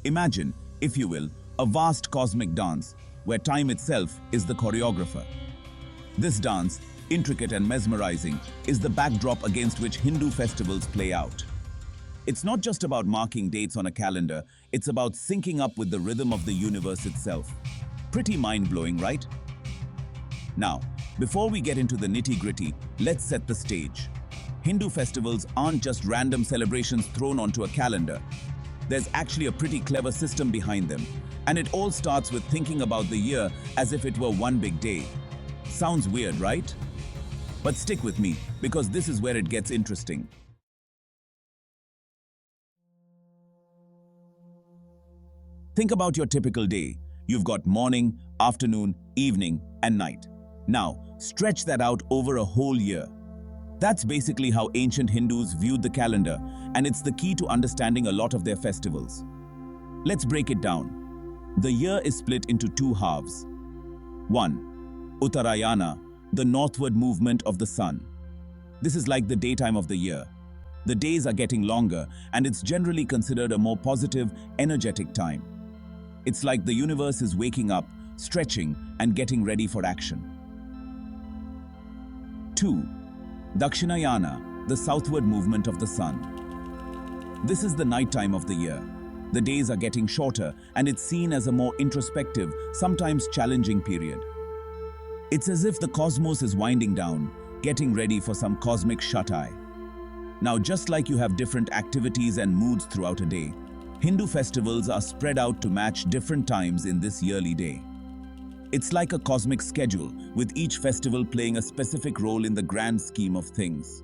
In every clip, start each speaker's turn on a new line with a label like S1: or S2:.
S1: Imagine, if you will, a vast cosmic dance where time itself is the choreographer. This dance, intricate and mesmerizing, is the backdrop against which Hindu festivals play out. It's not just about marking dates on a calendar, it's about syncing up with the rhythm of the universe itself. Pretty mind-blowing, right? Now, before we get into the nitty-gritty, let's set the stage. Hindu festivals aren't just random celebrations thrown onto a calendar. There's actually a pretty clever system behind them, and it all starts with thinking about the year as if it were one big day. Sounds weird, right? But stick with me, because this is where it gets interesting. Think about your typical day. You've got morning, afternoon, evening, and night. Now, stretch that out over a whole year. That's basically how ancient Hindus viewed the calendar, and it's the key to understanding a lot of their festivals. Let's break it down. The year is split into two halves. 1. Uttarayana, the northward movement of the sun. This is like the daytime of the year. The days are getting longer, and it's generally considered a more positive, energetic time. It's like the universe is waking up, stretching, and getting ready for action. 2. Dakshinayana, the southward movement of the sun. This is the nighttime of the year. The days are getting shorter, and it's seen as a more introspective, sometimes challenging period. It's as if the cosmos is winding down, getting ready for some cosmic shut-eye. Now, just like you have different activities and moods throughout a day, Hindu festivals are spread out to match different times in this yearly day. It's like a cosmic schedule, with each festival playing a specific role in the grand scheme of things.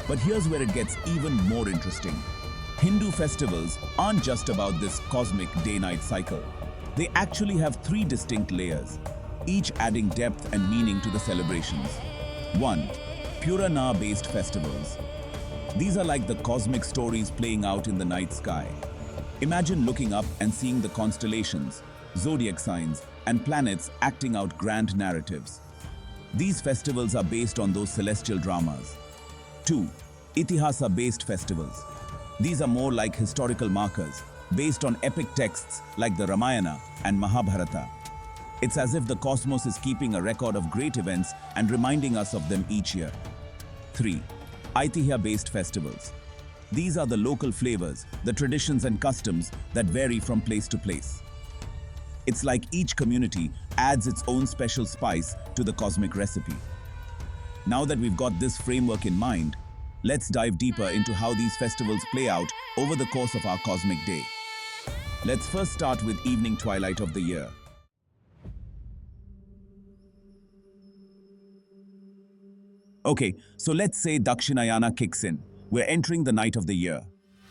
S1: But here's where it gets even more interesting. Hindu festivals aren't just about this cosmic day-night cycle. They actually have three distinct layers, each adding depth and meaning to the celebrations. 1. Purana-based festivals. These are like the cosmic stories playing out in the night sky. Imagine looking up and seeing the constellations, zodiac signs, and planets acting out grand narratives. These festivals are based on those celestial dramas. 2. Itihasa-based festivals. These are more like historical markers, based on epic texts like the Ramayana and Mahabharata. It's as if the cosmos is keeping a record of great events and reminding us of them each year. 3. Aitihya-based festivals. These are the local flavors, the traditions and customs that vary from place to place. It's like each community adds its own special spice to the cosmic recipe. Now that we've got this framework in mind, let's dive deeper into how these festivals play out over the course of our cosmic day. Let's first start with evening twilight of the year. Okay, so let's say Dakshinayana kicks in. We're entering the night of the year.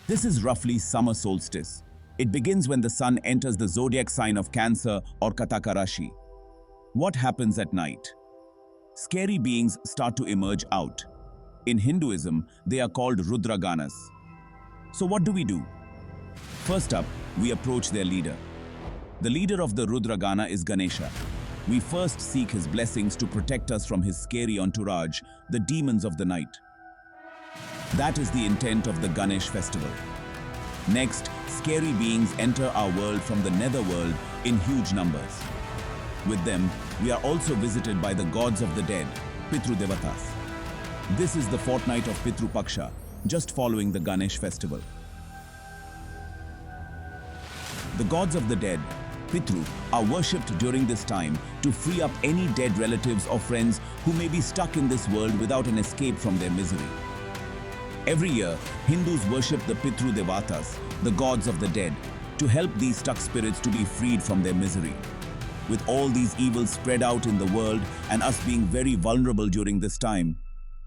S1: This is roughly summer solstice. It begins when the sun enters the zodiac sign of Cancer or Kataka Rashi. What happens at night? Scary beings start to emerge out. In Hinduism, they are called Rudraganas. So what do? First up, we approach their leader. The leader of the Rudragana is Ganesha. We first seek his blessings to protect us from his scary entourage, the demons of the night. That is the intent of the Ganesh festival. Next, scary beings enter our world from the netherworld in huge numbers. With them, we are also visited by the gods of the dead, Pitru Devatas. This is the fortnight of Pitru Paksha, just following the Ganesh festival. The gods of the dead, Pitru, are worshipped during this time to free up any dead relatives or friends who may be stuck in this world without an escape from their misery. Every year, Hindus worship the Pitru Devatas, the gods of the dead, to help these stuck spirits to be freed from their misery. With all these evils spread out in the world and us being very vulnerable during this time,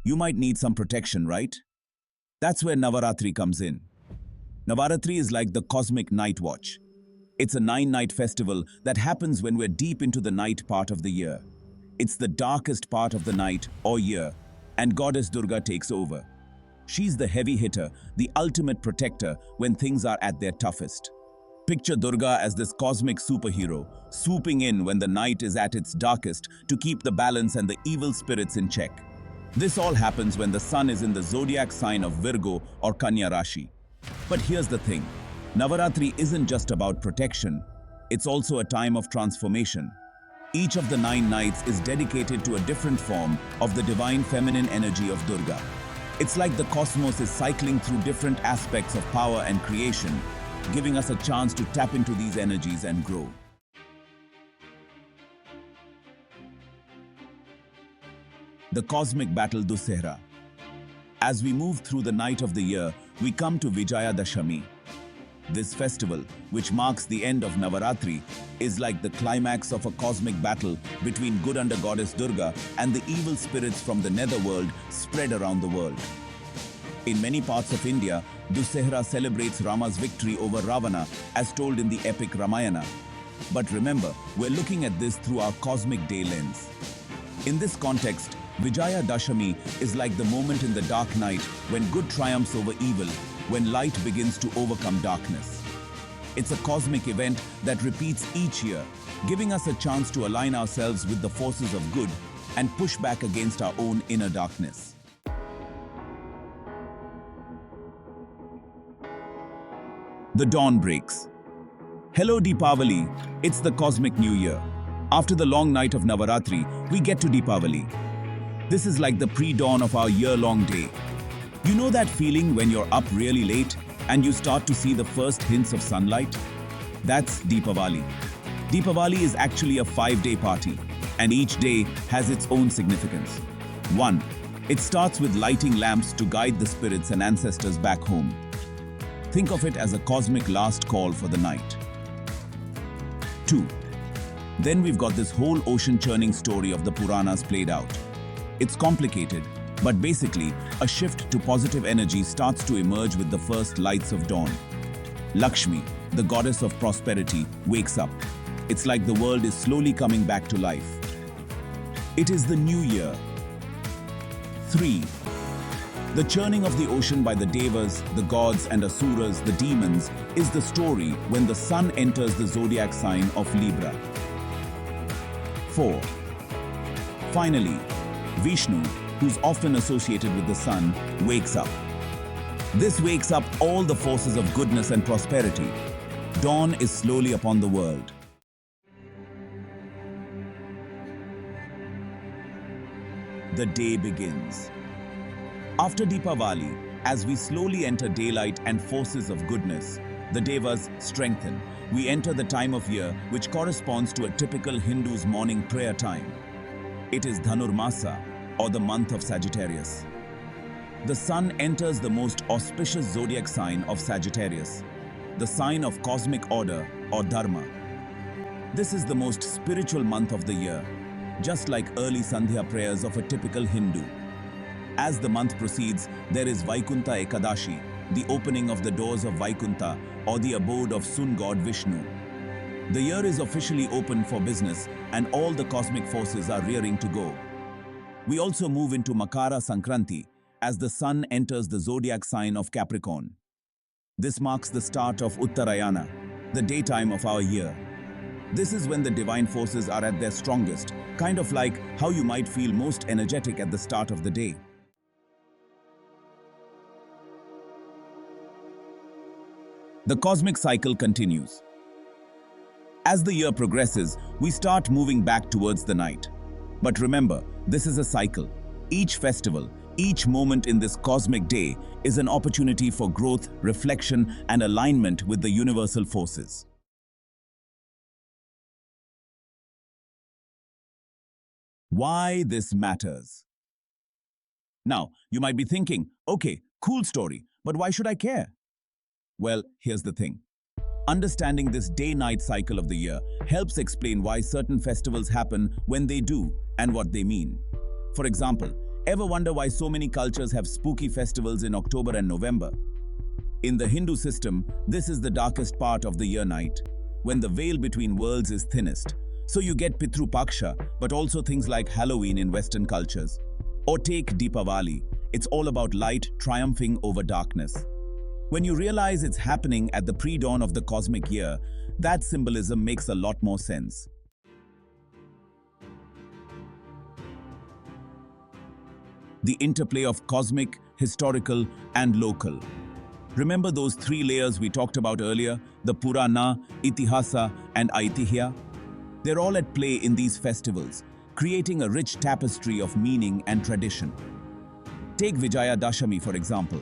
S1: you might need some protection, right? That's where Navaratri comes in. Navaratri is like the cosmic night watch. It's a 9-night festival that happens when we're deep into the night part of the year. It's the darkest part of the night or year, and Goddess Durga takes over. She's the heavy hitter, the ultimate protector when things are at their toughest. Picture Durga as this cosmic superhero, swooping in when the night is at its darkest to keep the balance and the evil spirits in check. This all happens when the sun is in the zodiac sign of Virgo or Kanya Rashi. But here's the thing, Navaratri isn't just about protection, it's also a time of transformation. Each of the 9 nights is dedicated to a different form of the divine feminine energy of Durga. It's like the cosmos is cycling through different aspects of power and creation, giving us a chance to tap into these energies and grow. The cosmic battle Dussehra. As we move through the night of the year, we come to Vijaya Dashami. This festival, which marks the end of Navaratri, is like the climax of a cosmic battle between good under goddess Durga and the evil spirits from the netherworld spread around the world. In many parts of India, Dussehra celebrates Rama's victory over Ravana as told in the epic Ramayana. But remember, we're looking at this through our cosmic day lens. In this context, Vijaya Dashami is like the moment in the dark night when good triumphs over evil, when light begins to overcome darkness. It's a cosmic event that repeats each year, giving us a chance to align ourselves with the forces of good and push back against our own inner darkness. The dawn breaks. Hello Deepavali, it's the cosmic new year. After the long night of Navaratri, we get to Deepavali. This is like the pre-dawn of our year-long day. You know that feeling when you're up really late and you start to see the first hints of sunlight? That's Deepavali. Deepavali is actually a 5-day party, and each day has its own significance. 1. It starts with lighting lamps to guide the spirits and ancestors back home. Think of it as a cosmic last call for the night. 2. Then we've got this whole ocean-churning story of the Puranas played out. It's complicated, but basically, a shift to positive energy starts to emerge with the first lights of dawn. Lakshmi, the goddess of prosperity, wakes up. It's like the world is slowly coming back to life. It is the new year. 3. The churning of the ocean by the Devas, the gods and Asuras, the demons, is the story when the sun enters the zodiac sign of Libra. 4. Finally, Vishnu, who's often associated with the sun, wakes up. This wakes up all the forces of goodness and prosperity. Dawn is slowly upon the world. The day begins. After Deepavali, as we slowly enter daylight and forces of goodness, the Devas strengthen. We enter the time of year which corresponds to a typical Hindu's morning prayer time. It is Dhanurmasa, or the month of Sagittarius. The sun enters the most auspicious zodiac sign of Sagittarius, the sign of cosmic order or dharma. This is the most spiritual month of the year, just like early Sandhya prayers of a typical Hindu. As the month proceeds, there is Vaikunta Ekadashi, the opening of the doors of Vaikunta or the abode of sun god Vishnu. The year is officially open for business and all the cosmic forces are rearing to go. We also move into Makara Sankranti as the sun enters the zodiac sign of Capricorn. This marks the start of Uttarayana, the daytime of our year. This is when the divine forces are at their strongest, kind of like how you might feel most energetic at the start of the day. The cosmic cycle continues. As the year progresses, we start moving back towards the night. But remember, this is a cycle. Each festival, each moment in this cosmic day is an opportunity for growth, reflection, and alignment with the universal forces. Why this matters? Now, you might be thinking, okay, cool story, but why should I care? Well, here's the thing. Understanding this day-night cycle of the year helps explain why certain festivals happen when they do and what they mean. For example, ever wonder why so many cultures have spooky festivals in October and November? In the Hindu system, this is the darkest part of the year night, when the veil between worlds is thinnest. So you get Pitru Paksha, but also things like Halloween in Western cultures. Or take Deepavali, it's all about light triumphing over darkness. When you realize it's happening at the pre-dawn of the cosmic year, that symbolism makes a lot more sense. the interplay of cosmic, historical, and local. Remember those three layers we talked about earlier, the Purana, Itihasa, and Aitihya? They're all at play in these festivals, creating a rich tapestry of meaning and tradition. Take Vijaya Dashami, for example.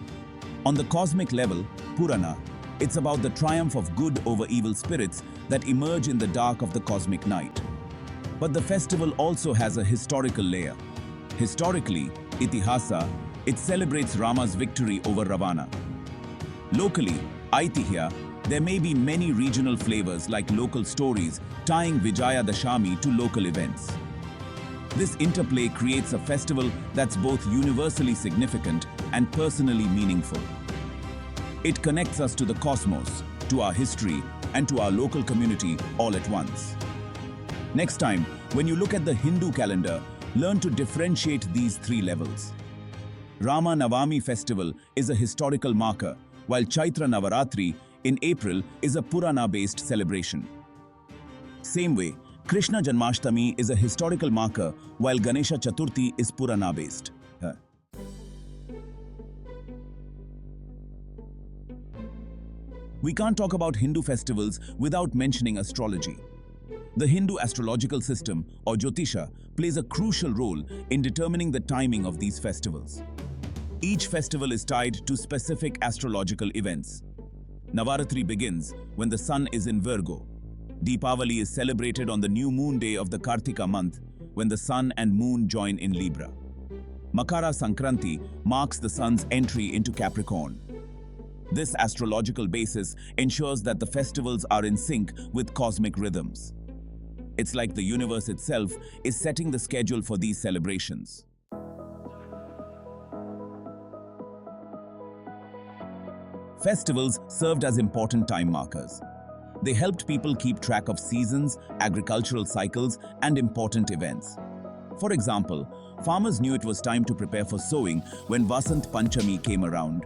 S1: On the cosmic level, Purana, it's about the triumph of good over evil spirits that emerge in the dark of the cosmic night. But the festival also has a historical layer. Historically, Itihasa, it celebrates Rama's victory over Ravana. Locally, Aitihya, there may be many regional flavors like local stories tying Vijaya Dashami to local events. This interplay creates a festival that's both universally significant and personally meaningful. It connects us to the cosmos, to our history, and to our local community all at once. Next time, when you look at the Hindu calendar, learn to differentiate these three levels. Rama Navami festival is a historical marker, while Chaitra Navaratri in April is a Purana-based celebration. Same way, Krishna Janmashtami is a historical marker, while Ganesha Chaturthi is Purana-based. We can't talk about Hindu festivals without mentioning astrology. The Hindu astrological system, or Jyotisha, plays a crucial role in determining the timing of these festivals. Each festival is tied to specific astrological events. Navaratri begins when the sun is in Virgo. Deepavali is celebrated on the new moon day of the Kartika month, when the sun and moon join in Libra. Makara Sankranti marks the sun's entry into Capricorn. This astrological basis ensures that the festivals are in sync with cosmic rhythms. It's like the universe itself is setting the schedule for these celebrations. Festivals served as important time markers. They helped people keep track of seasons, agricultural cycles, and important events. For example, farmers knew it was time to prepare for sowing when Vasant Panchami came around.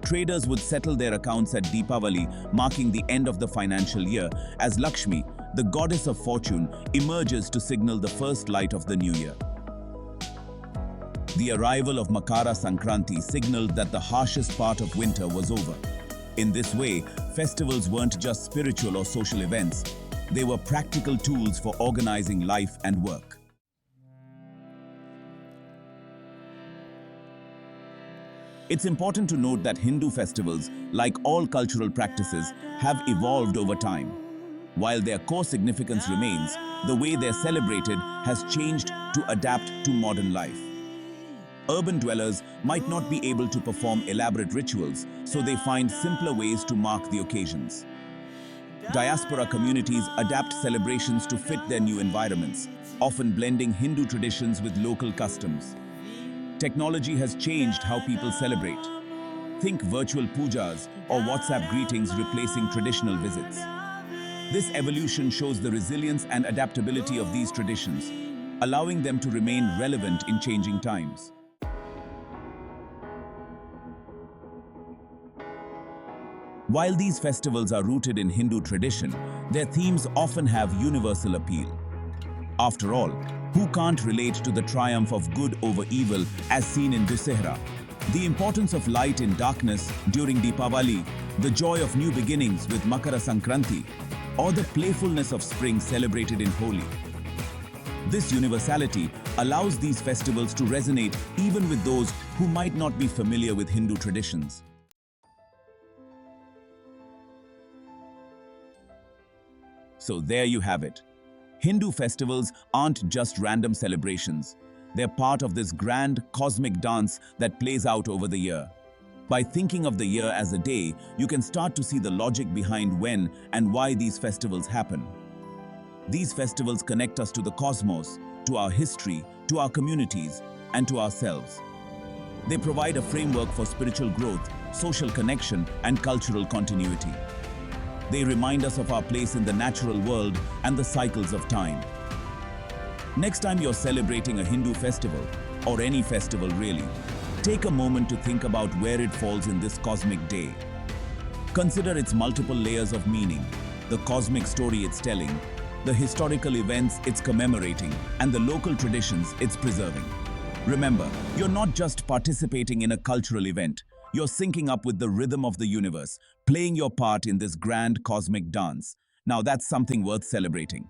S1: Traders would settle their accounts at Deepavali, marking the end of the financial year, as Lakshmi, the goddess of fortune, emerges to signal the first light of the new year. The arrival of Makara Sankranti signaled that the harshest part of winter was over. In this way, festivals weren't just spiritual or social events. They were practical tools for organizing life and work. It's important to note that Hindu festivals, like all cultural practices, have evolved over time. While their core significance remains, the way they're celebrated has changed to adapt to modern life. Urban dwellers might not be able to perform elaborate rituals, so they find simpler ways to mark the occasions. Diaspora communities adapt celebrations to fit their new environments, often blending Hindu traditions with local customs. Technology has changed how people celebrate. Think virtual pujas or WhatsApp greetings replacing traditional visits. This evolution shows the resilience and adaptability of these traditions, allowing them to remain relevant in changing times. While these festivals are rooted in Hindu tradition, their themes often have universal appeal. After all, who can't relate to the triumph of good over evil as seen in Dussehra, the importance of light in darkness during Deepavali, the joy of new beginnings with Makara Sankranti, or the playfulness of spring celebrated in Holi? This universality allows these festivals to resonate even with those who might not be familiar with Hindu traditions. So there you have it. Hindu festivals aren't just random celebrations. They're part of this grand cosmic dance that plays out over the year. By thinking of the year as a day, you can start to see the logic behind when and why these festivals happen. These festivals connect us to the cosmos, to our history, to our communities, and to ourselves. They provide a framework for spiritual growth, social connection, and cultural continuity. They remind us of our place in the natural world and the cycles of time. Next time you're celebrating a Hindu festival, or any festival really, take a moment to think about where it falls in this cosmic day. Consider its multiple layers of meaning, the cosmic story it's telling, the historical events it's commemorating, and the local traditions it's preserving. Remember, you're not just participating in a cultural event, you're syncing up with the rhythm of the universe, playing your part in this grand cosmic dance. Now that's something worth celebrating.